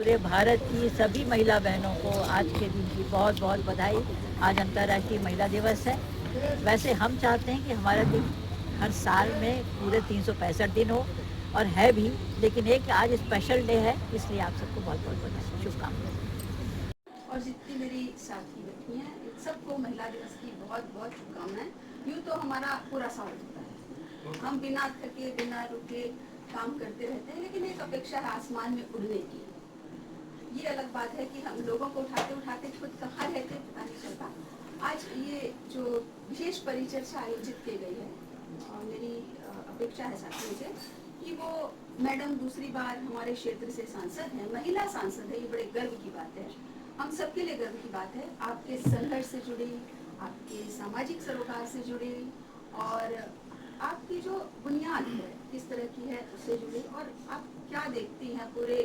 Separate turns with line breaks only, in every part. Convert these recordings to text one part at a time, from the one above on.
पूरे भारत की सभी महिला बहनों को आज के दिन की बहुत बहुत बधाई। आज अंतर्राष्ट्रीय महिला दिवस है। वैसे हम चाहते हैं कि हमारा दिन हर साल में पूरे 365 दिन हो, और है भी, लेकिन एक आज स्पेशल डे है, इसलिए आप सबको बहुत बहुत बधाई, शुभकामनाएं।
और जितनी मेरी साथी बैठी हैं सबको महिला दिवस की बहुत बहुत शुभकामनाएं। यूँ तो हमारा पूरा साल होता है, हम बिना थके बिना रुके काम करते रहते हैं, लेकिन एक अपेक्षा है आसमान में उड़ने की। ये अलग बात है कि हम लोगों को उठाते उठाते खुद कहाँ रहते पता नहीं चलता। आज ये जो विशेष परिचर्चा आयोजित की गई है, मेरी अपेक्षा है साथियों से कि वो मैडम दूसरी बार हमारे क्षेत्र से सांसद हैं, महिला सांसद है, ये बड़े गर्व की बात है, हम सबके लिए गर्व की बात है। आपके संघर्ष से जुड़ी, आपके सामाजिक सरोकार से जुड़ी, और आपकी जो बुनियाद है किस तरह की है उससे जुड़ी, और आप क्या देखती हैं पूरे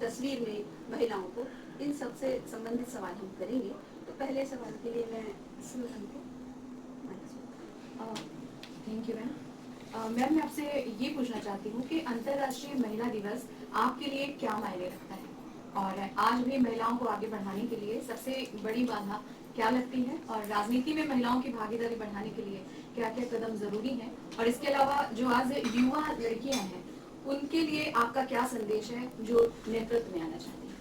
तस्वीर में महिलाओं को, इन सब से संबंधित सवाल हम करेंगे। तो पहले सवाल के लिए मैं सुमन को
थैंक यू मैम। मैम मैं आपसे ये पूछना चाहती हूँ कि अंतर्राष्ट्रीय महिला दिवस आपके लिए क्या मायने रखता है, और आज भी महिलाओं को आगे बढ़ाने के लिए सबसे बड़ी बाधा क्या लगती है, और राजनीति में महिलाओं की भागीदारी बढ़ाने के लिए क्या क्या कदम जरूरी हैं, और इसके अलावा जो आज युवा लड़कियां हैं उनके लिए आपका क्या संदेश है जो नेतृत्व में आना चाहती हैं?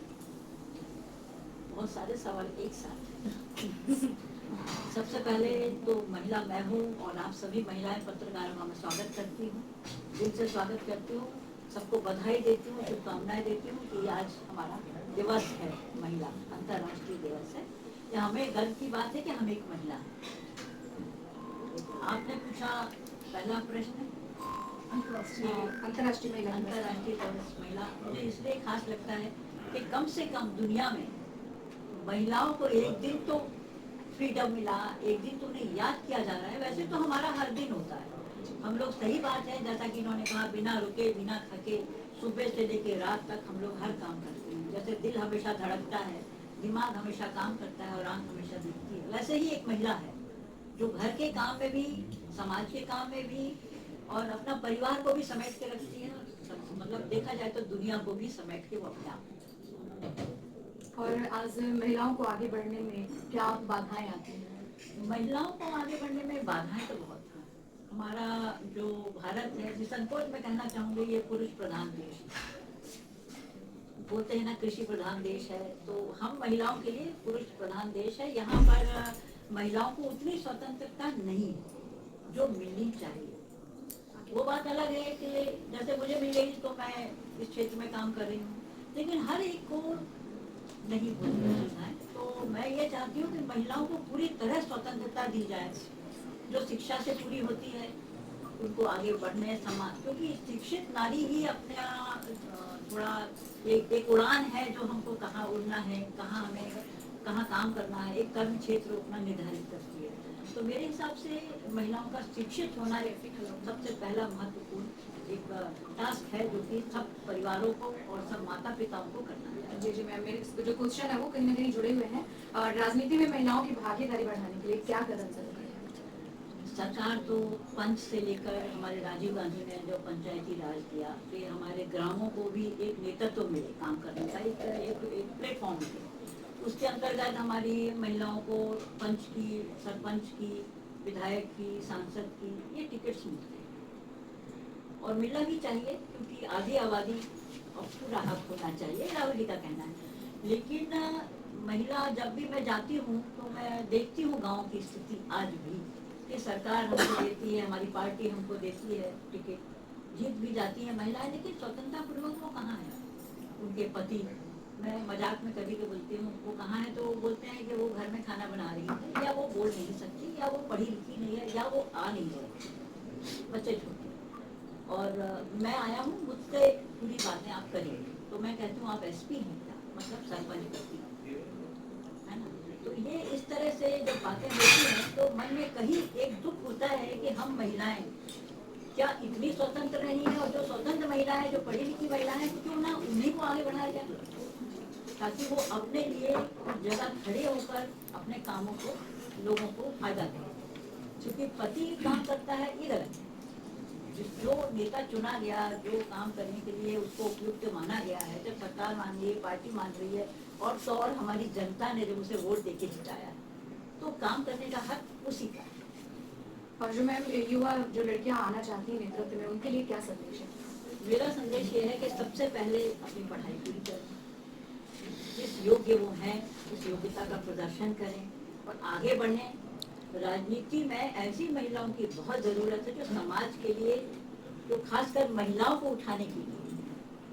बहुत सारे सवाल एक साथ। सबसे पहले तो महिला मैं हूँ, और आप सभी महिलाएं पत्रकारों का मैं स्वागत करती हूँ, दिल से स्वागत करती हूँ, सबको बधाई देती हूँ, शुभकामनाएं देती हूँ कि आज हमारा दिवस है, महिला अंतर्राष्ट्रीय दिवस है। यह हमें गर्व की बात है कि हम एक महिला हैं। आपने पूछा पहला प्रश्न
अंतर्राष्ट्रीय
दिवस महिला, मुझे इसलिए खास लगता है कि कम से कम दुनिया में महिलाओं को एक दिन तो फ्रीडम मिला, एक दिन तो उन्हें याद किया जा रहा है। वैसे तो हमारा हर दिन होता है, हम लोग, सही बात है, जैसा कि इन्होंने कहा, बिना रुके बिना थके सुबह से लेकर रात तक हम लोग हर काम करते हैं। जैसे दिल हमेशा धड़कता है, दिमाग हमेशा काम करता है और आंख हमेशा दिखती है, वैसे ही एक महिला है जो घर के काम में भी, समाज के काम में भी, और अपना परिवार को भी समेट के रखती है। मतलब देखा जाए तो दुनिया को भी समेट के वो अपने आप।
और आज महिलाओं को आगे बढ़ने में क्या बाधाएं आती हैं?
महिलाओं को आगे बढ़ने में बाधाएं तो बहुत हैं। हमारा जो भारत है, निसंकोच मैं कहना चाहूंगी, ये पुरुष प्रधान देश है। बोलते हैं ना कृषि प्रधान देश है, तो हम महिलाओं के लिए पुरुष प्रधान देश है। यहाँ पर महिलाओं को उतनी स्वतंत्रता नहीं है जो मिलनी चाहिए। वो बात अलग है कि जैसे मुझे मिल गई तो मैं इस क्षेत्र में काम कर रही हूँ, लेकिन हर एक को नहीं होती है। तो मैं ये चाहती हूँ कि महिलाओं को पूरी तरह स्वतंत्रता दी जाए, जो शिक्षा से पूरी होती है उनको आगे बढ़ने समाज, क्योंकि शिक्षित नारी ही अपना थोड़ा एक उड़ान है जो हमको कहाँ उड़ना है, कहाँ हमें कहाँ काम करना है, एक कर्म क्षेत्र अपना निर्धारित करती है। तो मेरे हिसाब से महिलाओं का शिक्षित होना सबसे पहला महत्वपूर्ण एक टास्क है, जो कि सब परिवारों को और सब माता पिताओं को करना है।
जी जी मैम, मेरे जो क्वेश्चन है वो कहीं ना कहीं जुड़े हुए हैं। और राजनीति में महिलाओं की भागीदारी बढ़ाने के लिए क्या कदम जरूरी है?
सरकार तो पंच से लेकर हमारे राजीव गांधी ने जो पंचायती राज दिया, फिर हमारे ग्रामों को भी एक नेतृत्व मिले काम करने का, एक प्लेटफॉर्म मिले। उसके अंतर्गत हमारी महिलाओं को पंच की, सरपंच की, विधायक की, सांसद की ये टिकट्स मिलते हैं, और मिलना भी चाहिए, क्योंकि आधी आबादी और पूरा हक होना चाहिए, राहुल जी का कहना है। लेकिन महिला, जब भी मैं जाती हूँ तो मैं देखती हूँ गाँव की स्थिति आज भी, कि सरकार हमको देती है, हमारी पार्टी हमको देती है टिकट, जीत भी जाती है महिलाएं, लेकिन स्वतंत्रता पूर्वक वो कहाँ है? उनके पति, मैं मजाक में कभी के बोलती हूँ, वो कहाँ है? तो वो बोलते हैं कि वो घर में खाना बना रही है, या वो बोल नहीं सकती, या वो पढ़ी लिखी नहीं है, या वो आ नहीं रही, बच्चे छोटे। और मैं आया हूँ, मुझसे पूरी बातें आप करेंगे, तो मैं कहती हूँ आप एसपी हैं क्या? मतलब सरपंच करती है ना? तो ये इस तरह से जब बातें होती हैं तो मन में कहीं एक दुख होता है कि हम महिलाएं क्या इतनी स्वतंत्र नहीं है, और जो स्वतंत्र महिला है, जो पढ़ी लिखी महिला है, क्यों ना उन्हीं को आगे बढ़ाया जाए, ताकि वो अपने लिए जगह खड़े होकर अपने कामों को, लोगों को फायदा दें। क्योंकि पति काम करता है ये गलत है, जो नेता चुना गया, जो काम करने के लिए उसको उपयुक्त माना गया है, जब सरकार मान रही है, पार्टी मान रही है, और तो और हमारी जनता ने जब उसे वोट देके जिताया है, तो काम करने का हक उसी का है।
और जो मैम युवा जो लड़कियां आना चाहती हैं नेतृत्व में, उनके लिए क्या संदेश है?
मेरा संदेश ये है कि सबसे पहले अपनी पढ़ाई पूरी करें, जिस योग्य वो हैं उस योग्यता का प्रदर्शन करें और आगे बढ़ें। राजनीति में ऐसी महिलाओं की बहुत ज़रूरत है जो समाज के लिए, जो खासकर महिलाओं को उठाने के लिए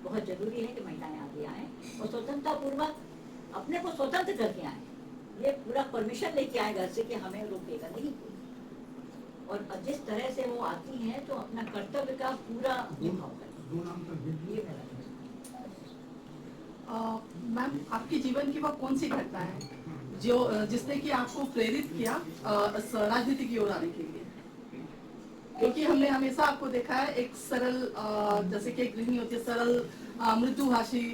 बहुत ज़रूरी है कि महिलाएं आगे आएं और स्वतंत्रता पूर्वक अपने को स्वतंत्र करके आएं। ये पूरा परमिशन लेके आए घर से कि हमें रोकेगा नहीं कोई, और जिस तरह से वो आती हैं तो अपना कर्तव्य का पूरा निभाव करें। ये मेरा
मैम, आपके जीवन की वह कौन सी घटना है जो जिसने कि आपको प्रेरित किया इस राजनीति की ओर आने के लिए? क्योंकि हमने हमेशा आपको देखा है एक सरल जैसे कि एक गृहिणी होती है, सरल मृदुभाषी,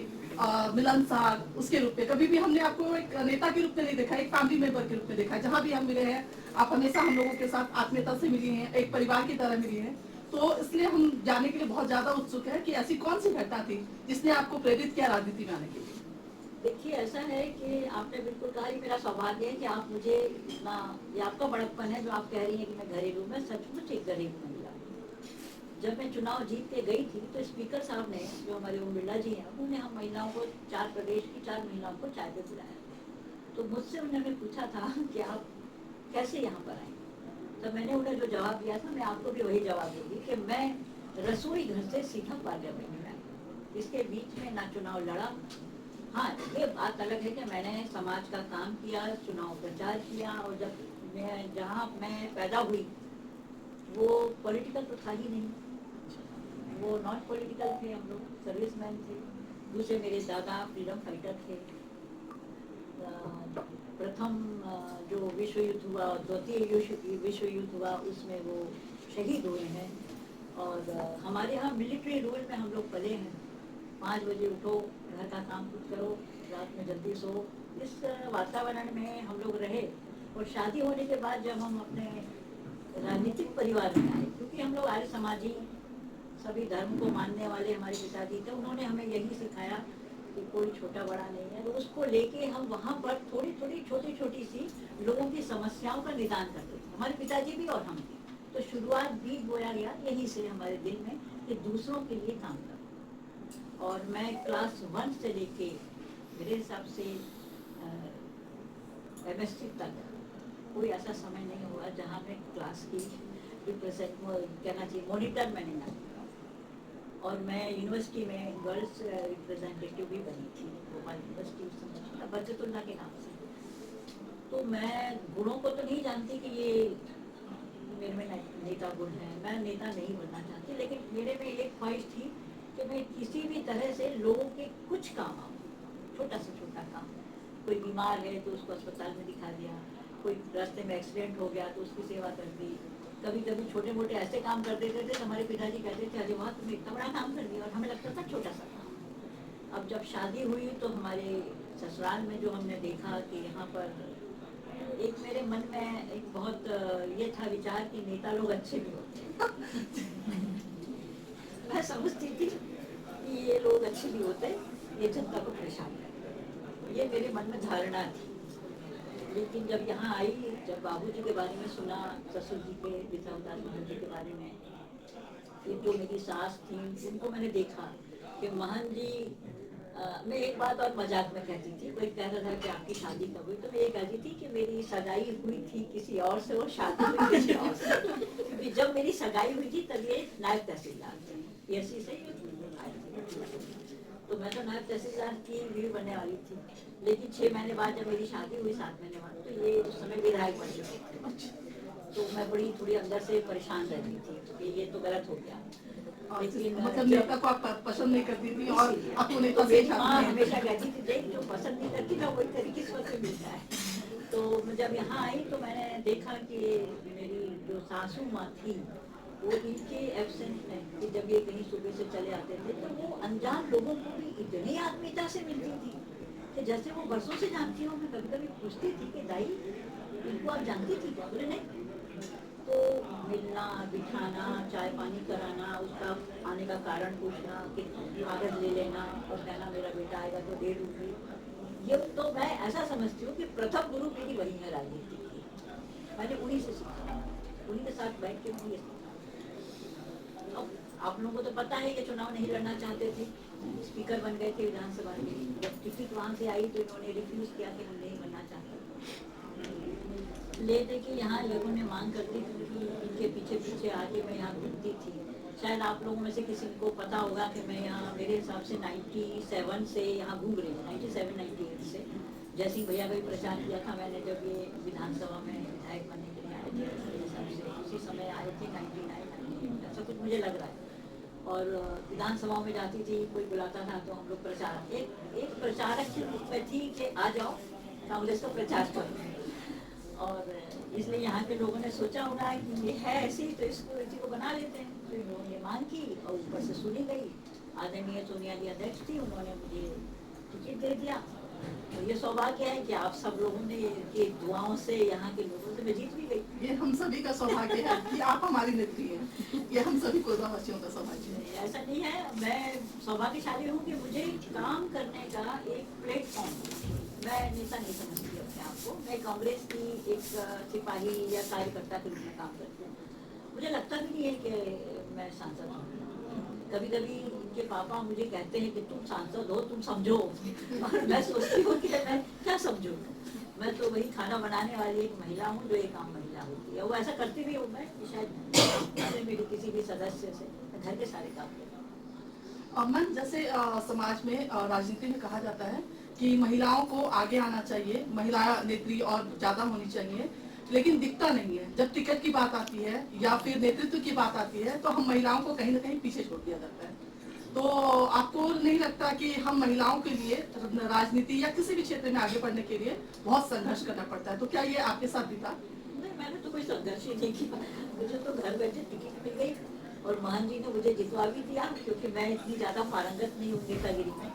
मिलनसार, उसके रूप में कभी भी हमने आपको एक नेता के रूप में नहीं देखा, एक फैमिली मेंबर के रूप में देखा है। जहाँ भी हम मिले हैं आप हमेशा हम लोगों के साथ आत्मीयता से मिली हैं, एक परिवार की तरह मिली हैं। तो इसलिए हम जानने के लिए बहुत ज्यादा उत्सुक है कि ऐसी कौन सी घटना थी जिसने आपको प्रेरित किया राजनीति में आने के लिए?
देखिए, ऐसा है कि आपने बिल्कुल कहा, ये मेरा सौभाग्य है कि आप मुझे इतना, ये आपका बड़प्पन है जो आप कह रही हैं कि मैं घरेलू में सचमुच एक गरीब महिला हूँ। जब मैं चुनाव जीत के गई थी तो स्पीकर साहब ने, जो हमारे ओम बिरला जी हैं, उन्होंने हम महिलाओं को, 4 प्रदेश की 4 महिलाओं को चाय पे बुलाया। तो मुझसे उन्होंने पूछा था कि आप कैसे यहाँ पर आए। तो मैंने उन्हें जो जवाब दिया था, मैं आपको भी वही जवाब दूंगी कि मैं रसोई घर से सीधा पार्लियामेंट में आई। इसके बीच में ना चुनाव लड़ा। हाँ, ये बात अलग है कि मैंने समाज का काम किया, चुनाव प्रचार किया, और जब मैं जहाँ मैं पैदा हुई वो पॉलिटिकल तो था ही नहीं, वो नॉन पॉलिटिकल थे, हम लोग सर्विसमैन थे। दूसरे मेरे दादा फ्रीडम फाइटर थे। प्रथम जो विश्व युद्ध हुआ, द्वितीय विश्व युद्ध हुआ, उसमें वो शहीद हुए हैं। और हमारे यहाँ मिलिट्री रूल में हम लोग पले हैं। 5 बजे उठो, घर का काम खुद करो, रात में जल्दी सो। इस वातावरण में हम लोग रहे। और शादी होने के बाद जब हम अपने राजनीतिक परिवार में आए, क्योंकि हम लोग आर्य समाजी, सभी धर्म को मानने वाले हमारे पिताजी थे, उन्होंने हमें यही सिखाया कि कोई छोटा बड़ा नहीं है। तो उसको लेके हम वहाँ पर थोड़ी थोड़ी छोटी छोटी सी लोगों की समस्याओं का निदान करते थे, हमारे पिताजी भी और हम भी। तो शुरुआत बीज बोया गया यहीं से हमारे दिल में कि दूसरों के लिए काम करो। और मैं क्लास 1 से लेके मेरे हिसाब से MSc तक कोई ऐसा समय नहीं हुआ जहाँ मैं क्लास की रिप्रेजेंट, कहना चाहिए मॉनिटर मैंने ना किया। और मैं यूनिवर्सिटी में गर्ल्स रिप्रेजेंटेटिव भी बनी थी, भोपाल यूनिवर्सिटी बरकतुल्लाह के नाम से। तो मैं गुणों को तो नहीं जानती कि ये मेरे में नेता गुण है, मैं नेता नहीं बनना चाहती, लेकिन मेरे में एक ख्वाहिश थी कि मैं किसी भी तरह से लोगों के कुछ काम आऊँ, छोटा से छोटा काम। कोई बीमार है तो उसको अस्पताल में दिखा दिया, कोई रास्ते में एक्सीडेंट हो गया तो उसकी सेवा कर दी। कभी कभी छोटे मोटे ऐसे काम कर देते थे तो हमारे पिताजी कहते थे, अरे वाह तुमने इतना बड़ा काम कर दिया, और हमें लगता था छोटा सा काम। अब जब शादी हुई तो हमारे ससुराल में जो हमने देखा कि यहाँ पर एक मेरे मन में एक बहुत ये था विचार कि नेता लोग अच्छे भी होते हैं। मैं समझती थी कि ये लोग अच्छे भी होते, ये जनता को परेशान करते, ये मेरे मन में धारणा थी। लेकिन जब यहाँ आई, जब बाबूजी के बारे में सुना, ससुर जी के, विश्रामदास महन जी के बारे में, फिर जो मेरी सास थी उनको मैंने देखा कि महन जी, मैं एक बात और मजाक में कहती थी, कोई कह रहा था कि आपकी शादी कब हुई, तो मैं ये कहती थी कि मेरी सगाई हुई थी किसी और से और शादी हुई किसी और से। क्योंकि जब मेरी सगाई हुई थी तब ये नायब तहसीलदार थे, PSC से आए थे। तो मैं तो नायब तहसीलदार की भी बनने वाली थी। लेकिन 6 महीने बाद जब मेरी शादी हुई, 7 महीने बाद, तो ये उस समय विधायक बन गए। तो मैं बड़ी थोड़ी अंदर से परेशान रहती थी कि ये तो गलत हो गया। लेकिन
मतलब नेता को आप पसंद नहीं करती थी और आपको नेता
तो
से
मेरी माँ हमेशा कहती थी, देख जो पसंद नहीं करती ना वही तेरी किस्मत में मिलता है। तो मैं जब यहाँ आई तो मैंने देखा कि मेरी जो सासू माँ थी वो इनके एब्सेंट में, कि जब ये कहीं सुबह से चले आते थे तो वो अनजान लोगों को भी इतनी आत्मीयता से मिलती थी कि जैसे वो बरसों से जानती हूँ। मैं कभी कभी पूछती थी कि दाई इनको आप जानती थी क्या? बोले नहीं। सबको मिलना, बिठाना, चाय पानी कराना, उसका आने का कारण पूछना, कि कागज ले लेना और कहना मेरा बेटा आएगा तो दे दूंगी। ये तो मैं ऐसा समझती हूँ कि प्रथम गुरु मेरी वही है राजनीति की। मैंने उन्हीं से सीखा, उन्हीं के साथ बैठ के मैंने ये सीखा। अब आप लोगों को तो पता है ये चुनाव नहीं लड़ना चाहते थे, स्पीकर बन गए थे विधानसभा के। जब टिकट वहाँ से आई तो इन्होंने रिफ्यूज किया कि हम नहीं बनना चाहते। लेते कि यहाँ लोगों ने मांग करती थी कि इनके पीछे पीछे आके मैं यहाँ घूमती थी। शायद आप लोगों में से किसी को पता होगा कि मैं यहाँ मेरे हिसाब से 97 से यहाँ घूम रही हूँ, 97-98 से। जयसिंह भैया का भी प्रचार किया था मैंने जब ये विधानसभा में विधायक बनने के लिए आए थे, उसके हिसाब से उसी समय आए थे 99 ऐसा कुछ मुझे लग रहा है। और विधानसभा में जाती थी, कोई बुलाता था तो हम लोग प्रचार एक प्रचारक के रूप में थी कि आ जाओ कांग्रेस का प्रचार करो। और इसलिए यहाँ के लोगों ने सोचा होगा कि ये है ऐसी तो इसको इसी को बना लेते हैं। तो इन्होंने मांग की और ऊपर से सुनी गई। आदरणीय सोनिया जी अध्यक्ष थी, उन्होंने मुझे टिकट दे दिया। तो ये सौभाग्य है कि आप सब लोगों ने ये दुआओं से यहाँ के लोगों से मैं जीत भी गई।
ये हम सभी का सौभाग्य है कि आप हमारी नेत्री हैं। ये हम सभी कोरबावासियों का सौभाग्य है।
ऐसा नहीं है, मैं सौभाग्यशाली हूँ कि मुझे काम करने का एक प्लेटफॉर्म, मैं नेता नहीं समझती अपने आप को। मैं कांग्रेस की एक सिपाही या कार्यकर्ता के रूप में काम करती हूँ। मुझे लगता भी नहीं है कि मैं सांसद हूँ। कभी कभी इनके पापा मुझे कहते हैं कि तुम सांसद हो, तुम समझो। और मैं सोचती हूँ कि मैं क्या समझूँ। मैं तो वही खाना बनाने वाली एक महिला हूँ जो एक आम महिला होती है। वो ऐसा करती भी हूँ मैं, शायद मेरे किसी भी सदस्य से घर के सारे काम करती हूँ।
मैम जैसे समाज में राजनीति में कहा जाता है कि महिलाओं को आगे आना चाहिए, महिला नेत्री और ज्यादा होनी चाहिए, लेकिन दिखता नहीं है। जब टिकट की बात आती है या फिर नेतृत्व की बात आती है तो हम महिलाओं को कहीं ना कहीं पीछे छोड़ दिया जाता है। तो आपको नहीं लगता कि हम महिलाओं के लिए राजनीति या किसी भी क्षेत्र में आगे बढ़ने के लिए बहुत संघर्ष करना पड़ता है? तो क्या ये आपके साथ भी था?
नहीं, मैंने तो कोई संघर्ष ही नहीं किया। मुझे तो घर बैठे टिकट मिल गई और मोहन जी ने मुझे जितवा भी दिया, क्योंकि मैं इतनी ज़्यादा पारंगत नहीं हूँ नेतागिरी में।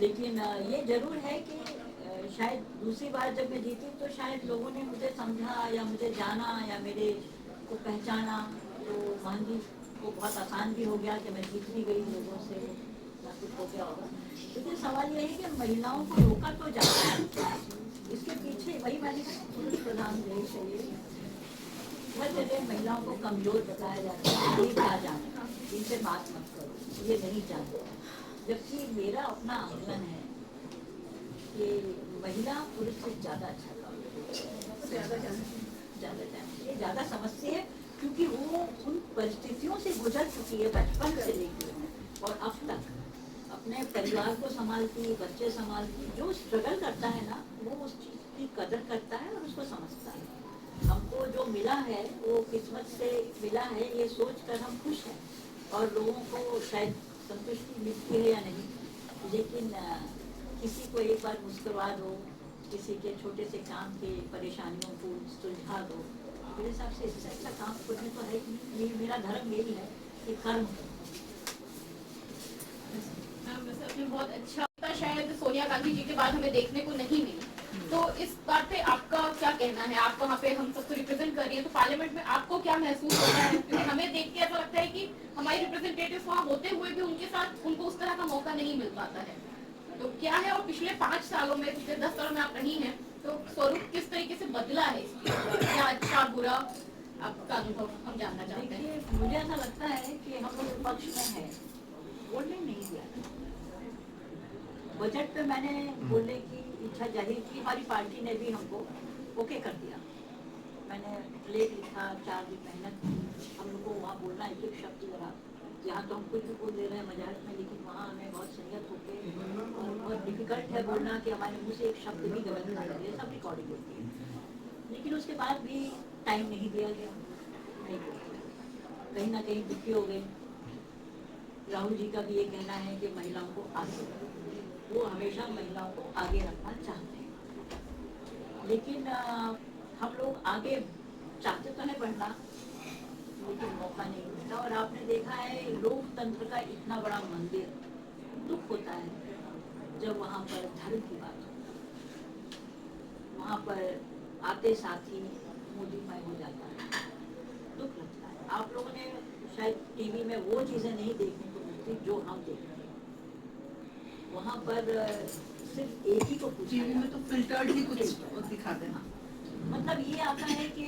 लेकिन ये जरूर है कि शायद दूसरी बार जब मैं जीती तो शायद लोगों ने मुझे समझा या मुझे जाना या मेरे को पहचाना। तो मोहन जी को बहुत आसान भी हो गया कि मैं जीत भी गई लोगों से, या कुछ हो गया होगा। लेकिन सवाल ये है कि महिलाओं को रोका तो जाता है, इसके पीछे वही मैंने कहा पुरुष प्रधान देश है ये। हर जगह महिलाओं को कमजोर बताया जाता है, नहीं क्या जाने, इनसे बात मत करो, ये नहीं जानते। जबकि मेरा अपना आकलन है कि महिला पुरुष से ज़्यादा अच्छा काम करती है, ज़्यादा जानती है, ज़्यादा समझती है, क्योंकि वो उन परिस्थितियों से गुजर चुकी है बचपन से लेकर और अब तक। अपने परिवार को संभालती, बच्चे संभालती, जो स्ट्रगल करता है ना वो उस चीज़ की कदर करता है और उसको समझता है। हमको जो मिला है वो किस्मत से मिला है, ये सोच कर हम खुश हैं। और लोगों को शायद संतुष्टि मिलती है या नहीं, लेकिन किसी को एक बार मुस्कुरा दो, किसी के छोटे से काम की परेशानियों को सुलझा दो, मेरे हिसाब से इससे अच्छा काम करने तो है ही नहीं। ये मेरा धर्म यही है कि कर्म करो।
वैसे आपने बहुत अच्छा, शायद सोनिया गांधी जी के बाद हमें देखने को नहीं मिली। तो इस बात पे आपका क्या कहना है? आप वहाँ पे हम सबको रिप्रेजेंट कर रही है, तो पार्लियामेंट में आपको क्या महसूस होता है? क्योंकि हमें देख के ऐसा लगता है कि हमारे रिप्रेजेंटेटिव वहाँ होते हुए भी उनके साथ उनको उस तरह का मौका नहीं मिल पाता है। तो क्या है, और पिछले 5 सालों में, पिछले 10 सालों में आप रही हैं, तो स्वरूप किस तरीके से बदला है इसकी? क्या अच्छा बुरा आपका अनुभव हम जानना चाहते हैं।
देखिए, मुझे ऐसा लगता है कि हम लोग विपक्ष में हैं, बोलने नहीं दिया। बजट पे मैंने बोलने की इच्छा जाहिर की, हमारी पार्टी ने भी हमको ओके कर दिया। मैंने लेख लिखा, 4 दिन मेहनत की, हम लोग को वहाँ बोलना एक एक शब्द लगा। यहाँ तो हम कुछ भी बोल दे रहे हैं मजाक में, लेकिन वहाँ हमें बहुत संयत होके और बहुत डिफिकल्ट है बोलना कि हमारे मुँह से एक शब्द भी गलत ना लगे, सब रिकॉर्डिंग होती है। लेकिन उसके बाद भी टाइम नहीं दिया गया, नहीं बोला। कहीं ना कहीं दुखी हो गए। राहुल जी का भी ये कहना है कि महिलाओं को आगे रखो, वो हमेशा महिलाओं को आगे रखना चाहते हैं। लेकिन हम लोग आगे चाहते तो है बढ़ना, लेकिन मौका नहीं मिलता। और आपने देखा है लोकतंत्र का इतना बड़ा मंदिर, दुख होता है जब वहाँ पर धर्म की बात हो, वहाँ पर आते साथ ही मोदीमय हो जाता है। दुख लगता है। आप लोगों ने शायद टीवी में वो चीजें नहीं देखने को मिलती जो हम देख रहे हैं। वहाँ पर सिर्फ एक ही को पूछा
टीवी में तो फिल्टर्ड ही कुछ
Filtered।
दिखाते हैं।
मतलब ये आता है कि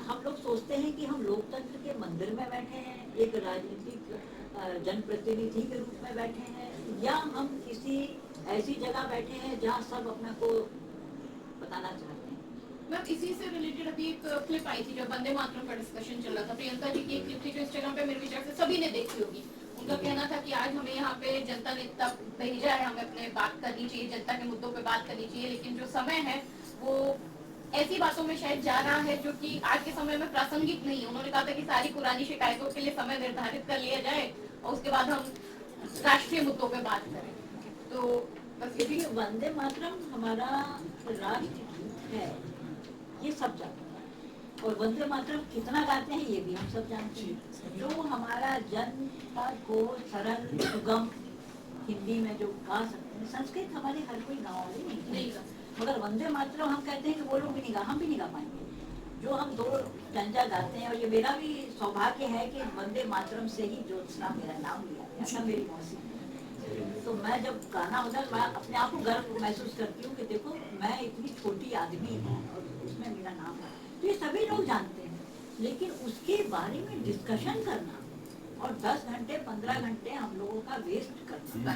हम लोग सोचते हैं कि हम लोकतंत्र के मंदिर में बैठे हैं, एक राजनीतिक जनप्रतिनिधि के रूप में बैठे हैं, या हम किसी ऐसी जगह बैठे हैं जहाँ सब अपने को बताना चाहते हैं।
मैम इसी से रिलेटेड अभी एक क्लिप आई थी जब वंदे मातरम का डिस्कशन चल रहा था। प्रियंका जी की एक क्लिप थी जो इंस्टाग्राम पे मेरे विचार से सभी ने देखी होगी। उनका कहना था कि आज हमें यहाँ पे जनता ने इतना भेजा है, हमें अपने बात करनी चाहिए, जनता के मुद्दों पे बात करनी चाहिए, लेकिन जो समय है वो ऐसी बातों में शायद जा रहा है जो कि आज के समय में प्रासंगिक नहीं है। उन्होंने कहा था कि सारी पुरानी शिकायतों के लिए समय निर्धारित कर लिया जाए और उसके बाद हम राष्ट्रीय मुद्दों पे बात करें। तो बस ये भी
देखिए, वंदे मातरम हमारा राष्ट्रगीत है, ये सब जानते हैं, और वंदे मातरम कितना गाते हैं ये भी हम सब जानते हैं। जो हमारा जनता को सरल सुगम हिंदी में जो गा सकते हैं, संस्कृत हमारे हर कोई गाँव वाले नहीं गा, मगर वंदे मातरम हम कहते हैं कि वो लोग भी नहीं गा, हम भी नहीं गा पाएंगे। जो हम दो जंजा गाते हैं, और ये मेरा भी सौभाग्य है कि वंदे मातरम से ही ज्योत्सना मेरा नाम लिया गया था मेरी मौसी ने। तो मैं जब गाना होता है, मैं अपने आप को गर्व महसूस करती हूँ कि देखो मैं इतनी छोटी आदमी हूँ और उसमें मेरा नाम है। तो ये सभी लोग जानते हैं, लेकिन उसके बारे में डिस्कशन करना और 10 घंटे 15 घंटे हम लोगों का वेस्ट करना,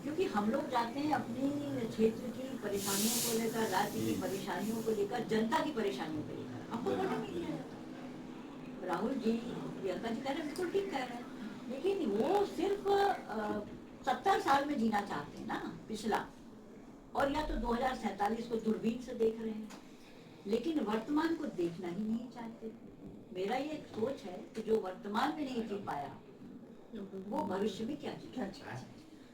क्योंकि हम लोग जाते हैं अपनी क्षेत्र की परेशानियों को लेकर, राज्य की परेशानियों को लेकर, जनता की परेशानियों को लेकर, हमको बोलने नहीं दिया जाता। राहुल जी, प्रियंका जी कह रहे हैं, बिल्कुल ठीक कह रहे हैं, लेकिन वो सिर्फ 70 साल में जीना चाहते हैं ना पिछला, और या तो 2047 को दूरबीन से देख रहे हैं, लेकिन वर्तमान को देखना ही नहीं चाहते। मेरा ये एक सोच है कि जो वर्तमान में नहीं जी पाया वो भविष्य में क्या जी।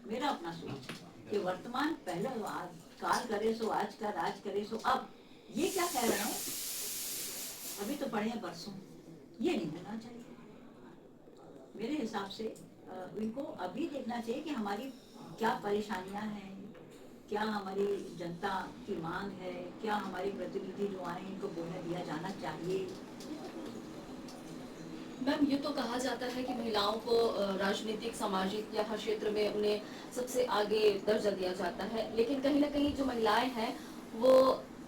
मेरा अपना सोच है कि वर्तमान पहले आज काल करे सो आज का राज करे सो अब, ये क्या कह रहे हैं, अभी तो पढ़े हैं परसों, ये नहीं होना चाहिए मेरे हिसाब से। इनको अभी देखना चाहिए कि हमारी क्या परेशानियां हैं, क्या हमारी जनता की मांग है, क्या हमारे प्रतिनिधि जो आए इनको बोलने दिया जाना चाहिए।
मैम ये तो कहा जाता है कि महिलाओं को राजनीतिक सामाजिक या हर क्षेत्र में उन्हें सबसे आगे दर्जा दिया जाता है, लेकिन कहीं ना कहीं जो महिलाएं हैं वो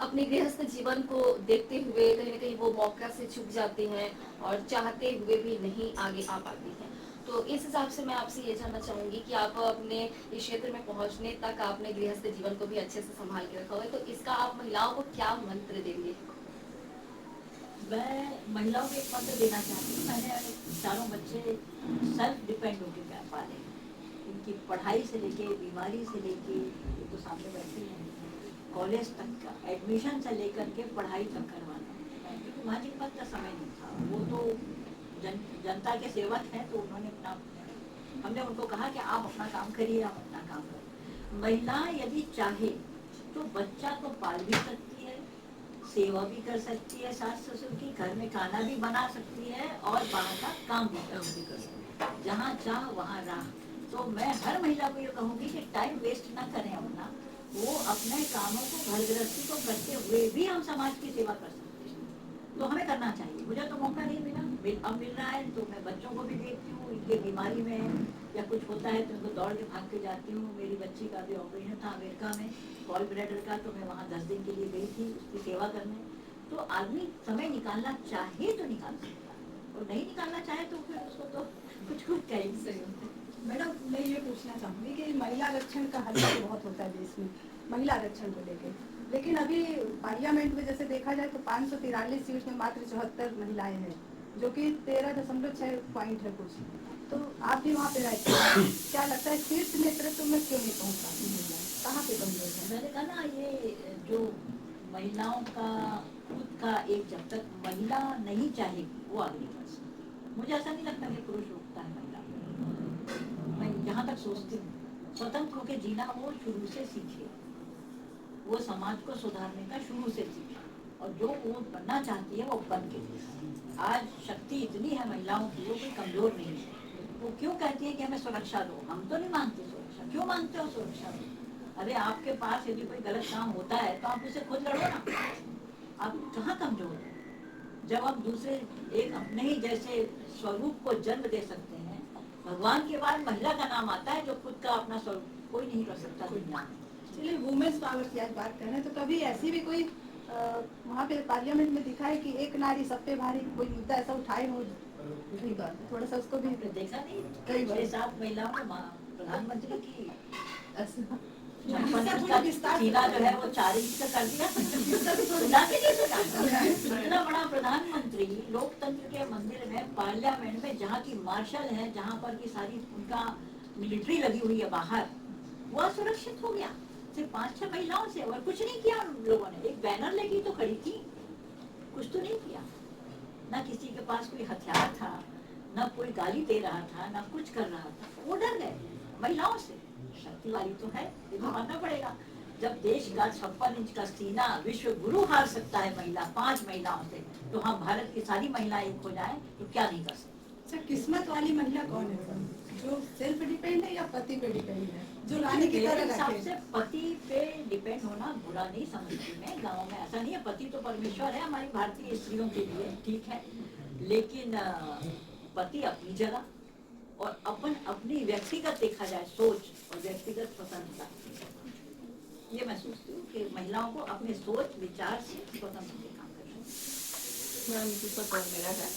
अपने गृहस्थ जीवन को देखते हुए कहीं ना कहीं वो मौका से चूक जाती हैं और चाहते हुए भी नहीं आगे आ पाती हैं। तो इस हिसाब से मैं आपसे ये जानना चाहूंगी कि आप अपने इस क्षेत्र में पहुंचने तक आपने गृहस्थ जीवन को भी अच्छे से संभाल के रखा हुआ है, तो इसका आप महिलाओं को क्या मंत्र देंगे?
मैं महिलाओं को एक मंत्र देना चाहती हूँ। मैंने चारों बच्चे सेल्फ डिपेंड होकर पाले, इनकी पढ़ाई से लेके, बीमारी से लेके, ये तो सामने बैठी हैं, कॉलेज तक का एडमिशन से लेकर के पढ़ाई तक करवाना, क्योंकि वहाँ जी पास का समय नहीं था। वो तो जनता के सेवक हैं, तो उन्होंने अपना, हमने उनको कहा कि आप अपना काम करिए, आप अपना काम करिए। महिला यदि चाहे तो बच्चा को पाल भी सकती है, सेवा भी कर सकती है सास ससुर की, घर में खाना भी बना सकती है और बाहर का काम भी कर सकती है, जहाँ चाह वहाँ राह। तो मैं हर महिला को ये कहूँगी कि टाइम वेस्ट ना करें अपना, वो अपने कामों को, घर गृहस्थी को करते हुए भी हम समाज की सेवा कर सकते हैं, तो हमें करना चाहिए। मुझे तो मौका नहीं मिला, अब मिल रहा है, तो मैं बच्चों को भी देखती हूँ, इनके बीमारी में या कुछ होता है तो उनको दौड़ के भाग के जाती हूँ। मेरी बच्ची का भी ऑपरेशन था अमेरिका में, कॉल ब्लैडर का, तो मैं वहाँ 10 दिन के लिए गई थी उसकी सेवा करने। तो आदमी समय निकालना चाहे तो निकाल सकता है, और नहीं निकालना चाहे तो फिर उसको तो कुछ कहीं सही होता है।
मैडम, मैं ये पूछना चाहूँगी कि महिला आरक्षण का हल्ला तो बहुत होता है देश में, महिला आरक्षण को लेकर, लेकिन अभी पार्लियामेंट में जैसे देखा जाए तो 543 सीट में मात्र 74 महिलाएं हैं, जो कि 13.6 पॉइंट है कुछ। तो आप भी वहाँ पे रहते हैं, क्या लगता है शीर्ष नेतृत्व में क्यों नहीं पहुँच पाती महिलाएं, कहाँ पे कमजोर है?
मैंने कहा ना, ये जो महिलाओं का खुद का एक, जब तक महिला नहीं चाहेगी वो आगे नहीं बढ़ सकती। मुझे ऐसा नहीं लगता कि पुरुष रोकता है महिला को। मैं जहाँ तक सोचती हूँ, स्वतंत्र होकर जीना वो शुरू से सीखे, वो समाज को सुधारने का शुरू से सीखे, और जो वो बनना चाहती है वो बन के दिखाए। आज शक्ति इतनी है महिलाओं की, वो कोई कमजोर नहीं है। वो क्यों कहती है कि हमें सुरक्षा दो? हम तो नहीं मांगते सुरक्षा, क्यों मांगते हो सुरक्षा दो? अरे आपके पास यदि कोई गलत काम होता है तो आप उसे खुद लड़ो ना, आप कहाँ कमजोर है? जब हम दूसरे एक अपने ही जैसे स्वरूप को जन्म दे सकते हैं, भगवान के बाद महिला का नाम आता है, जो खुद का अपना स्वरूप कोई नहीं कर सकता दुनिया में।
चलिए वुमेन्स पावर की आज बात कर रहे हैं, तो कभी ऐसी भी कोई वहाँ पे पार्लियामेंट में दिखाए कि एक नारी सब पे भारी, कोई मुद्दा ऐसा उठाए हो? नहीं बात है, थोड़ा सा उसको भी
आपने देखा नहीं,
कई बार।
6-7 महिलाओं को प्रधानमंत्री की
ऐसा।
सीना जो है वो 4 इंच का कर दिया। सुना के नहीं सुना? इतना बड़ा प्रधानमंत्री लोकतंत्र के मंदिर में, पार्लियामेंट में, जहाँ की मार्शल है, जहाँ पर की सारी उनका मिलिट्री लगी हुई है बाहर, वो असुरक्षित हो गया सिर्फ 5-6 महिलाओं से। और कुछ नहीं किया उन लोगों ने, एक बैनर लेके तो खड़ी थी, कुछ तो नहीं किया। ना किसी के पास कोई हथियार था, ना कोई गाली दे रहा था, ना कुछ कर रहा था, वो डर गए महिलाओं से। शक्ति वाली तो है, ये तो मानना पड़ेगा। जब देश का 56 इंच का सीना विश्व गुरु हार सकता है महिला 5 महिलाओं से, तो हम भारत की सारी महिलाएं एक हो जाएं तो क्या नहीं कर सकते।
अच्छा, किस्मत वाली महिला कौन है, जो सेल्फ डिपेंड है या पति पे डिपेंड है, जो रानी की
मेरे
तरह
हिसाब
रखे?
से पति पे डिपेंड होना बुरा नहीं समझती मैं। गाँव में ऐसा नहीं है, पति तो परमेश्वर है हमारी भारतीय स्त्रियों के लिए, ठीक है, लेकिन पति अपनी जगह और अपनी व्यक्तिगत देखा जाए सोच और व्यक्तिगत स्वतंत्रता, ये मैं सोचती हूँ कि महिलाओं को अपने सोच विचार से स्वतंत्र होकर काम करना चाहिए।
मैम दूसरा पॉइंट मेरा है,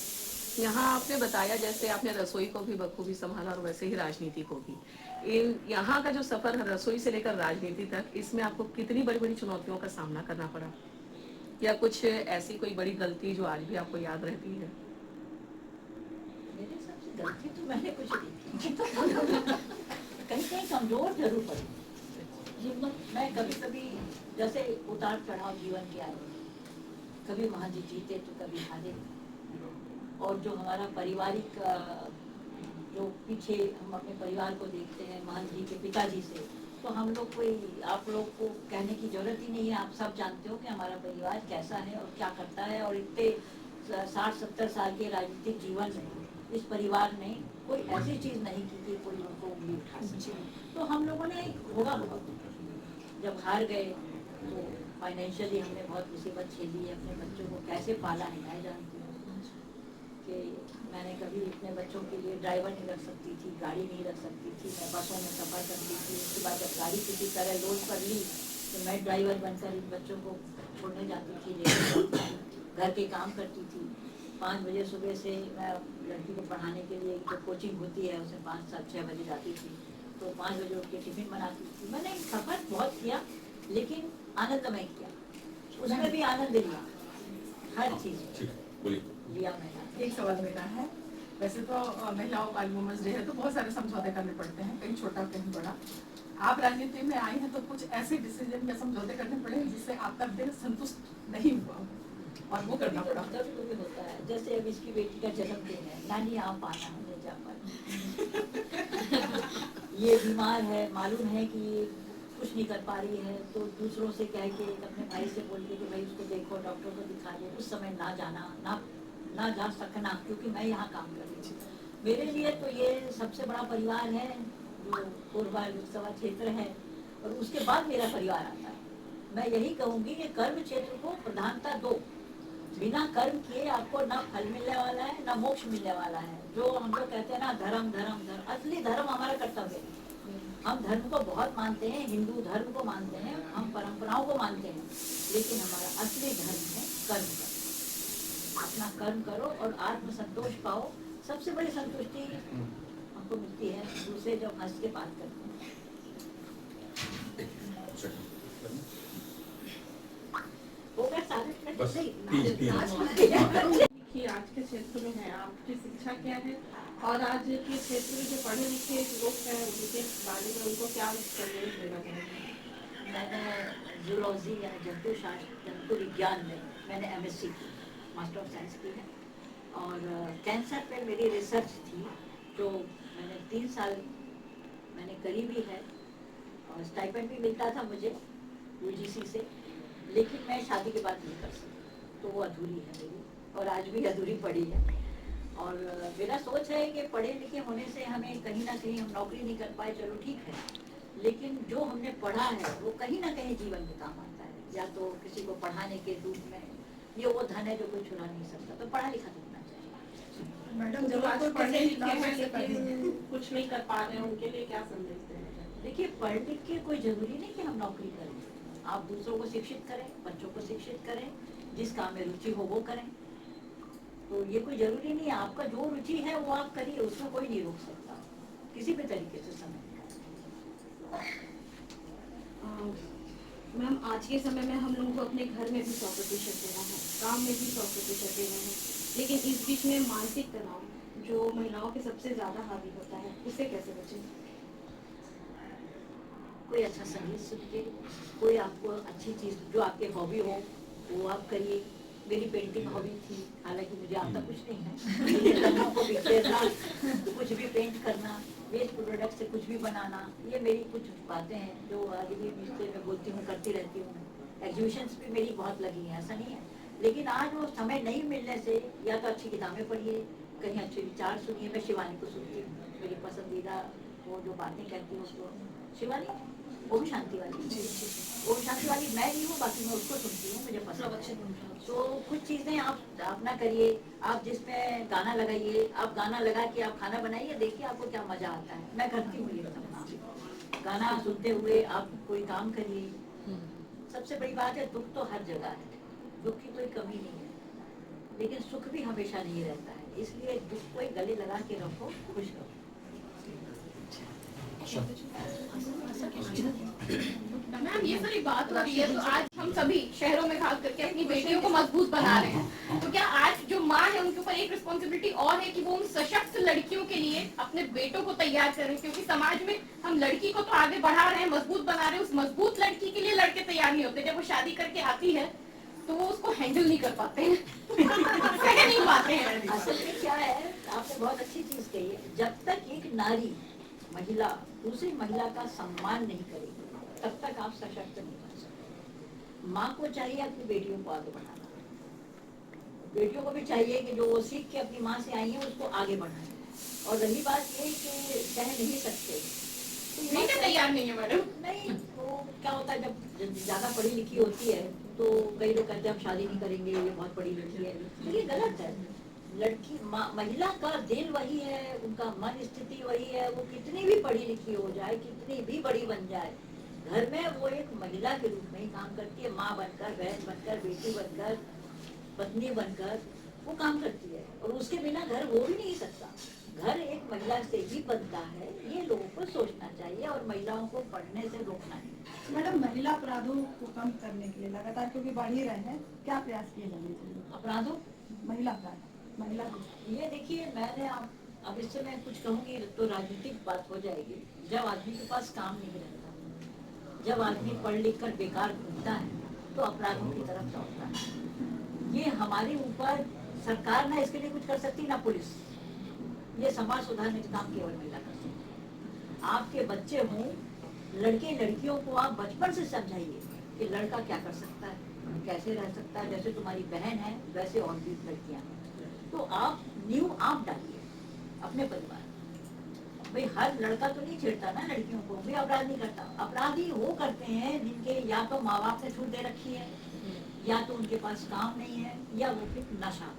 यहाँ आपने बताया जैसे आपने रसोई को भी बखूबी संभाला और वैसे ही राजनीति को भी। यहाँ का जो सफर है रसोई से लेकर राजनीति तक, इसमें आपको कितनी बड़ी बड़ी चुनौतियों का सामना करना पड़ा, या कुछ ऐसी कोई बड़ी गलती जो आज भी आपको याद रहती है?
मेरे हिसाब से गलती तो मैंने कुछ नहीं की। कहीं कहीं कमजोर जरूर पड़ी हिम्मत। मैं कभी कभी जैसे उतार चढ़ाव जीवन के आए, कभी महाजी जीते तो कभी हारे। और जो हमारा पारिवारिक जो पीछे हम अपने परिवार को देखते हैं महान जी के पिताजी से, तो हम लोग कोई आप लोग को कहने की जरूरत ही नहीं है। आप सब जानते हो कि हमारा परिवार कैसा है और क्या करता है। और इतने 60-70 साल के राजनीतिक जीवन में इस परिवार ने कोई ऐसी चीज नहीं की कि कोई उनको उंगली उठा सके। तो हम लोगों ने होगा बहुत, जब हार गए तो फाइनेंशियली हमने बहुत मुसीबत झेली है। अपने बच्चों को कैसे पाला है मैं जानती हूँ कि मैंने कभी अपने बच्चों के लिए ड्राइवर नहीं रख सकती थी, गाड़ी नहीं रख सकती थी, मैं बसों में सफ़र करती थी। उसके बाद जब गाड़ी किसी तरह लोड कर ली तो मैं ड्राइवर बनकर इन बच्चों को छोड़ने जाती थी, लेकर घर के काम करती थी। 5 बजे सुबह से मैं लड़की को पढ़ाने के लिए जो कोचिंग होती है उसे 5-6 बजे जाती थी, तो 5 बजे उठ के टिफिन बनाती थी। मैंने सफ़र बहुत किया लेकिन आनंदमय किया, उसमें भी आनंद लिया, हर चीज़ लिया मैंने।
एक सवाल मेरा है, वैसे तो महिलाओं का वुमेन्स डे है तो बहुत सारे समझौते करने पड़ते हैं, कहीं छोटा कहीं बड़ा। आप राजनीति में आई हैं तो कुछ ऐसे डिसीजन या समझौते करने पड़े हैं जिससे आपका दिल संतुष्ट नहीं हुआ और वो करना पड़ा?
कभी होता है, जैसे अब इसकी बेटी का जन्मदिन है, नानी आप आना ले जा पर ये बीमार है, मालूम है कि कुछ नहीं कर पा रही है, तो दूसरों से कह के अपने भाई से बोल के कि भाई उसको देखो, डॉक्टर को दिखा दो। उस समय ना जाना, ना जा सकना, क्योंकि मैं यहाँ काम कर रही थी। मेरे लिए तो ये सबसे बड़ा परिवार है जो कोरबा लोकसभा क्षेत्र है, और उसके बाद मेरा परिवार आता है। मैं यही कहूँगी कि कर्म क्षेत्र को प्रधानता दो। बिना कर्म किए आपको ना फल मिलने वाला है ना मोक्ष मिलने वाला है। जो हम लोग कहते हैं ना धर्म धर्म धर्म, असली धर्म हमारा कर्तव्य है। हम धर्म को बहुत मानते हैं, हिंदू धर्म को मानते हैं, हम परंपराओं को मानते हैं, लेकिन हमारा असली धर्म है कर्म करो। अपना कर्म करो और आत्म संतोष पाओ। सबसे बड़ी संतुष्टि हमको मिलती है दूसरे जब हंस के बात करते हैं। हो गया सारे
बस
नहीं?
कि आज के क्षेत्र में है, आपकी शिक्षा क्या है और आज के क्षेत्र में जो पढ़े लिखे लोग हैं उनके बारे में उनको क्या संदेश देना चाहेंगे?
मैंने जूलॉजी या जंतु शास्त्र, जंतु विज्ञान में मैंने MSc की, मास्टर ऑफ साइंस की है। और कैंसर पे मेरी रिसर्च थी जो मैंने 3 साल मैंने करी भी है, और स्टाइपेंड भी मिलता था मुझे UGC से, लेकिन मैं शादी के बाद नहीं कर सकती, तो वो अधूरी है मेरी, और आज भी अधूरी पड़ी है। और मेरा सोच है कि पढ़े लिखे होने से हमें कहीं ना कहीं हम नौकरी नहीं कर पाए, चलो ठीक है, लेकिन जो हमने पढ़ा है वो कहीं ना कहीं जीवन में काम आता है। या तो किसी को पढ़ाने के रूप में, ये वो धन है जो कोई चुरा नहीं सकता, तो पढ़ा लिखा होना चाहिए।
मैडम जो आज पढ़े लिखे हैं लेकिन कुछ नहीं कर पा रहे हैं, उनके लिए क्या संदेश देना चाहते
देखिए, पढ़ लिख के कोई जरूरी नहीं कि हम नौकरी करें, आप दूसरों को शिक्षित करें, बच्चों को शिक्षित करें, जिस काम में रुचि हो वो करें। तो ये कोई जरूरी नहीं है, आपका जो रुचि है वो आप करिए, उसमें कोई नहीं रोक सकता किसी भी तरीके से समय।
मैम, आज के समय में हम लोगों को अपने घर में भी 100% देना है, काम में भी 100% देना है, लेकिन इस बीच में मानसिक तनाव जो महिलाओं के सबसे ज्यादा हावी होता है, उससे कैसे बचें?
कोई अच्छा संगीत सुनिए, कोई आपको अच्छी चीज जो आपके हॉबी हो वो आप करिए। मेरी पेंटिंग हॉबी थी, हालांकि मुझे आता कुछ नहीं है, लेकिन रंगों को बिखेरना, कुछ भी पेंट करना, वेस्ट प्रोडक्ट से कुछ भी बनाना, ये मेरी कुछ बातें हैं जो आज भी इससे मैं बोलती हूँ, करती रहती हूँ। एग्जीबिशंस भी मेरी बहुत लगी हैं, ऐसा नहीं है, लेकिन आज वो समय नहीं मिलने से या तो अच्छी किताबें पढ़िए, कहीं अच्छे विचार सुनिए। मैं शिवानी को सुनती हूँ, मेरी पसंदीदा, वो जो बातें कहती हूँ उसको, शिवानी वो भी शांति वाली, वो शांति वाली मैं नहीं हूँ, बाकी मैं उसको सुनती हूँ, मुझे पसंद है। तो कुछ चीजें आप अपना करिए, आप जिसमें गाना लगाइए, आप गाना लगा के आप खाना बनाइए, देखिए आपको क्या मजा आता है। मैं करती हूँ ये सब, गाना सुनते हुए आप कोई काम करिए। सबसे बड़ी बात है, दुख तो हर जगह है, दुख की कोई कमी नहीं है, लेकिन सुख भी हमेशा नहीं रहता है, इसलिए दुख को गले लगा के रखो, खुश रहो।
मैम, ये सारी बात हो रही है तो आज हम सभी शहरों में खास करके अपनी बेटियों को मजबूत बना रहे हैं, तो क्या आज जो माँ है उनके ऊपर एक रिस्पॉन्सिबिलिटी और है कि वो उन सशक्त लड़कियों के लिए अपने बेटों को तैयार करें, क्योंकि समाज में हम लड़की को तो आगे बढ़ा रहे हैं, मजबूत बना रहे हैं, उस मजबूत लड़की के लिए लड़के तैयार नहीं होते। जब वो शादी करके आती है तो वो उसको हैंडल नहीं कर पाते हैं, सह नहीं पाते हैं।
असल में क्या है, आपने बहुत अच्छी चीज कही है, जब तक एक नारी, महिला दूसरी महिला का सम्मान नहीं करेगी तब तक आप सशक्त नहीं बन सकते। माँ को चाहिए अपनी बेटियों को आगे बढ़ाना, बेटियों को भी चाहिए कि जो वो सीख के अपनी माँ से आई है उसको आगे बढ़ाए। और रही बात ये कि कह नहीं सकते तो
बेटे तैयार नहीं है मैडम।
नहीं, तो क्या होता है जब ज्यादा पढ़ी लिखी होती है तो कई लोग कहते हैं हम शादी नहीं करेंगे, ये बहुत बड़ी लड़की है, तो ये गलत है। लड़की महिला का दिल वही है, उनका मन स्थिति वही है, वो कितनी भी पढ़ी लिखी हो जाए, कितनी भी बड़ी बन जाए, घर में वो एक महिला के रूप में ही काम करती है, माँ बनकर, बहन बनकर, बेटी बनकर, पत्नी बनकर वो काम करती है, और उसके बिना घर हो भी नहीं सकता। घर एक महिला से ही बनता है, ये लोगों को सोचना चाहिए और महिलाओं को पढ़ने से रोकना नहीं।
मैडम, महिला अपराधों को कम करने के लिए लगातार, क्योंकि बढ़ ही रहे हैं, क्या प्रयास किए जाने चाहिए?
अपराधों,
महिला अपराध, महिला
ये देखिए, मैंने अब इससे मैं कुछ कहूँगी तो राजनीतिक बात हो जाएगी। जब आदमी के पास काम नहीं रहता, जब आदमी पढ़ लिख कर बेकार घूमता है तो अपराधों की तरफ दौड़ता है। ये हमारे ऊपर सरकार ना इसके लिए कुछ कर सकती, ना पुलिस। ये समाज सुधारने का काम केवल महिला कर सकती। आपके बच्चे हों, लड़के लड़कियों को आप बचपन से समझाइए कि लड़का क्या कर सकता है, कैसे रह सकता है, जैसे तुम्हारी बहन है वैसे और भी लड़कियां हैं। तो आप आप डालिए अपने परिवार। भाई हर लड़का तो नहीं छेड़ता ना लड़कियों को, भी अपराध नहीं करता। अपराधी वो करते हैं जिनके या तो माँ बाप ने छूट दे रखी है, या तो उनके पास काम नहीं है, या वो फिर नशा।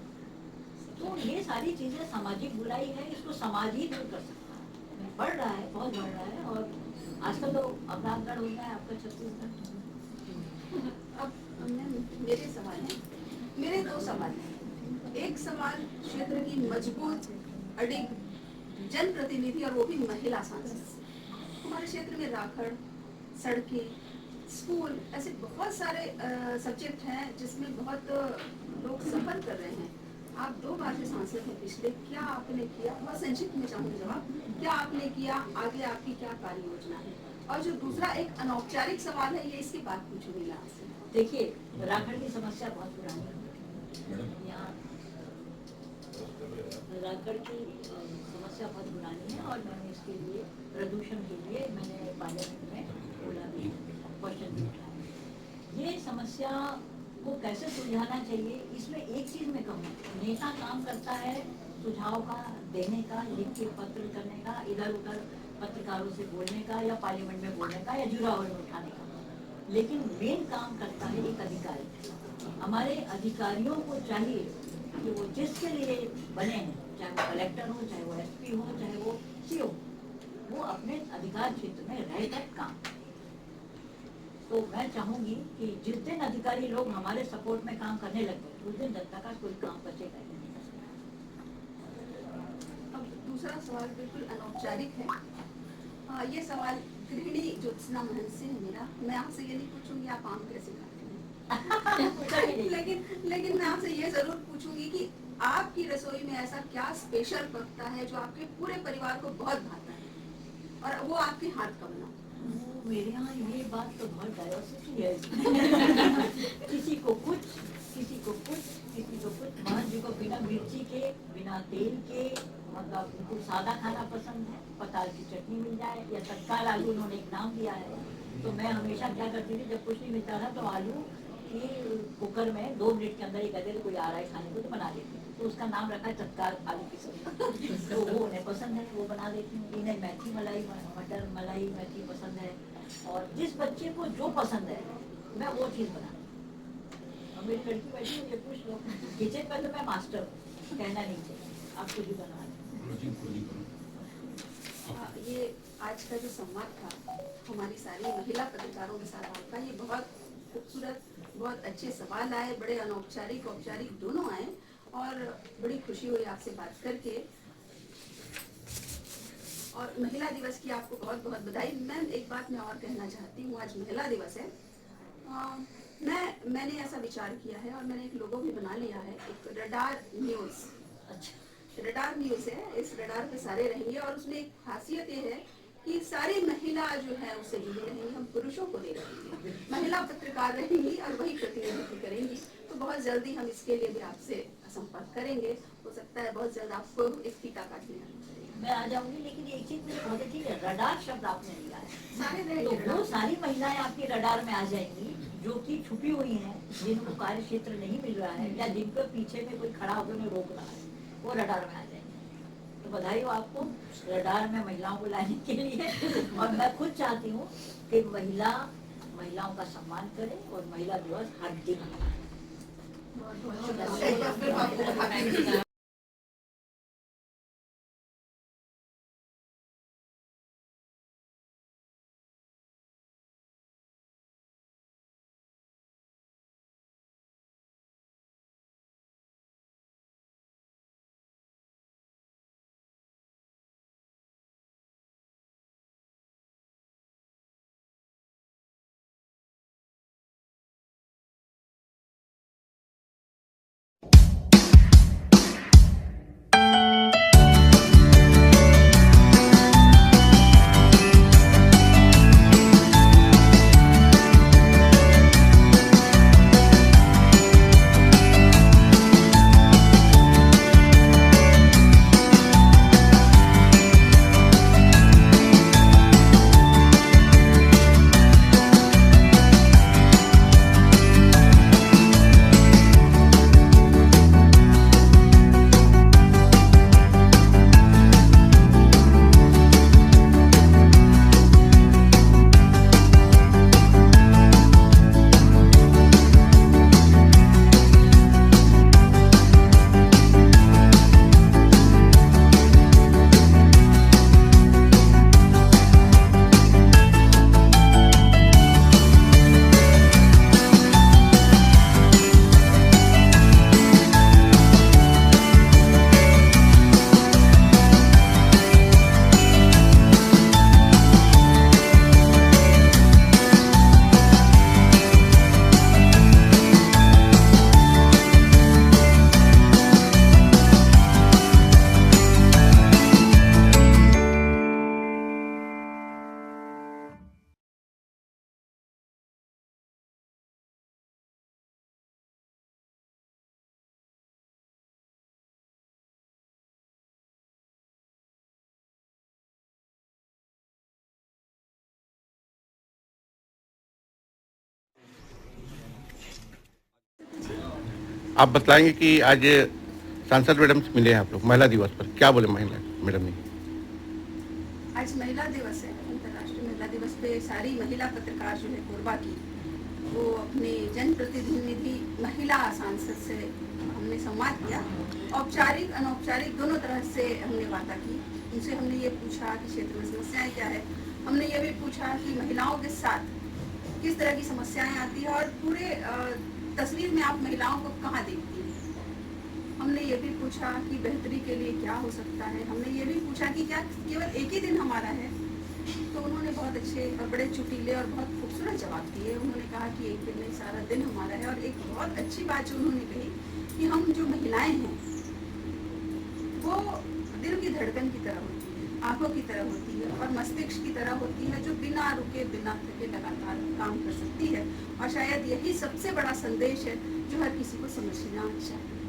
तो ये सारी चीजें सामाजिक बुराई है, इसको समाज ही दूर कर सकता है। बढ़ रहा है, बहुत बढ़ रहा है, और आजकल तो अपराध दर हो गया है आपका छत्तीसगढ़।
अब मेरे सवाल है, मेरे दो सवाल हैं। एक सवाल क्षेत्र की मजबूत अडिग जनप्रतिनिधि और वो भी महिला सांसद। हमारे क्षेत्र में राखड़, सड़कें, स्कूल, ऐसे बहुत सारे सब्जेक्ट हैं जिसमें बहुत लोग सफर कर रहे हैं। आप 2 बार से सांसद हैं पिछले, क्या आपने किया? बहुत संक्षिप्त में चाहूँगी जवाब, क्या आपने किया, आगे आपकी क्या कार्य योजना है? और जो दूसरा एक अनौपचारिक सवाल है, ये इसके बाद पूछूंगी आपसे।
देखिए, राखड़ की समस्या बहुत पुरानी है। यहाँ राखड़ की समस्या बहुत पुरानी है, और मैंने इसके लिए प्रदूषण के लिए मैंने पार्लियामेंट में बोला भी, क्वेश्चन भी उठाया। ये समस्या को कैसे सुलझाना चाहिए, इसमें एक चीज मैं कहूँ, नेता काम करता है सुझाव का देने का, लिख के पत्र करने का, इधर उधर पत्रकारों से बोलने का, या पार्लियामेंट में बोलने का, या जुड़ा हुआ उठाने का, लेकिन मेन काम करता है एक अधिकारी। हमारे अधिकारियों को चाहिए कि वो जिसके लिए बने हैं, चाहे वो कलेक्टर हो, चाहे वो एसपी हो, चाहे वो सीओ, वो अपने अधिकार क्षेत्र में रहकर काम करें। तो मैं चाहूंगी कि जिस दिन अधिकारी लोग हमारे सपोर्ट में काम करने लग गए, उस दिन जनता का कोई काम बचेगा ही नहीं।
अब दूसरा सवाल बिल्कुल अनौपचारिक है। ये सवाल गृहिणी ज्योत्सना महंत से है मेरा। मैं आपसे ये नहीं पूछूंगी आप आम कैसे खाते हैं लेकिन मैं आपसे ये जरूर पूछूंगी कि आपकी रसोई में ऐसा क्या स्पेशल पकता है जो आपके पूरे परिवार को बहुत भाता है और वो आपके हाथ का बना।
मेरे यहाँ ये बात तो बहुत डाइवर्सिटी है किसी को कुछ, किसी को कुछ, किसी को कुछ। महान जी को बिना मिर्ची के, बिना तेल के, मतलब उनको सादा खाना पसंद है, पताल की चटनी मिल जाए या तत्काल आलू, उन्होंने एक नाम दिया है। तो मैं हमेशा क्या करती थी, जब कुछ नहीं मिलता था तो आलू की कुकर में 2 मिनट के अंदर ही कहते थे कोई आ रहा है खाने को तो बना देती हूँ। तो उसका नाम रखा है तत्काल आलू की सब्जी। तो वो उन्हें पसंद है, वो बना देती हूँ। इन्हें मेथी मलाई, मटर मलाई मेथी पसंद है, और जिस बच्चे को जो पसंद है मैं वो चीज़ बनाती हूँ। और मेरी लड़की बैठी मुझे पूछ लो, किचन में तो मैं मास्टर हूँ, कहना नहीं चाहिए, आप कुछ भी बना लें।
ये आज का जो संवाद था हमारी सारी महिला पत्रकारों के साथ आपका, ये बहुत खूबसूरत, बहुत अच्छे सवाल आए, बड़े अनौपचारिक औपचारिक दोनों आए और बड़ी खुशी हुई आपसे बात करके। और महिला दिवस की आपको बहुत बहुत बधाई। मैं एक बात मैं और कहना चाहती हूँ, आज महिला दिवस है। मैंने ऐसा विचार किया है और मैंने एक लोगो भी बना लिया है, एक रडार न्यूज़। अच्छा, रडार न्यूज़ है, इस रडार पे सारे रहेंगे और उसमें एक खासियत ये है कि सारी महिला जो है उससे जुड़ी रहेंगी, हम पुरुषों को नहीं रहेंगे, महिला पत्रकार रहेंगी और वही प्रतिनिधित्व करेंगी। तो बहुत जल्दी हम इसके लिए भी आपसे संपर्क करेंगे। हो सकता है बहुत जल्द आपको एक फीता काटने
मैं आ जाऊंगी, लेकिन एक चीज मुझे बहुत अच्छी है, रडार शब्द आपने लिया है।
सारे
तो
रहेंगे।
वो सारी महिलाएं आपके रडार में आ जाएंगी जो कि छुपी हुई हैं, जिनको कार्य क्षेत्र नहीं मिल रहा है या जिनको पीछे में कोई खड़ा होकर उन्हें रोक रहा है, वो रडार में आ जाएंगे। तो बधाई हो आपको रडार में महिलाओं को लाने के लिए। और मैं खुद चाहती हूँ कि महिलाओं का सम्मान करे और महिला दिवस हर दिन मनाए।
एक बार फिर आपको बधाई।
आप बताएंगे कि आज सांसद मैडम से मिले हैं आप लोग महिला दिवस पर, क्या बोले महिला मैडम ने?
आज महिला दिवस है, अंतर्राष्ट्रीय महिला दिवस पे सारी महिला पत्रकार जो है कोरबा की, वो अपने जनप्रतिनिधि महिला सांसद से हमने संवाद किया। औपचारिक अनौपचारिक दोनों तरह से हमने वार्ता की। उनसे हमने ये पूछा कि क्षेत्र में समस्याएं क्या है। हमने ये भी पूछा कि महिलाओं के साथ किस तरह की समस्याएं आती है और पूरे तस्वीर में आप महिलाओं को कहाँ देखती हैं। हमने ये भी पूछा कि बेहतरी के लिए क्या हो सकता है। हमने ये भी पूछा कि क्या केवल एक ही दिन हमारा है। तो उन्होंने बहुत अच्छे और बड़े चुटीले और बहुत खूबसूरत जवाब दिए। उन्होंने कहा कि एक दिन नहीं, सारा दिन हमारा है। और एक बहुत अच्छी बात जो उन्होंने कही कि हम जो महिलाएं हैं वो दिल की धड़कन की तरह होती है, आंखों की तरह होती है और मस्तिष्क की तरह होती है, जो बिना रुके बिना थके लगातार काम कर सकती है। और शायद यही सबसे बड़ा संदेश है जो हर किसी को समझना चाहिए।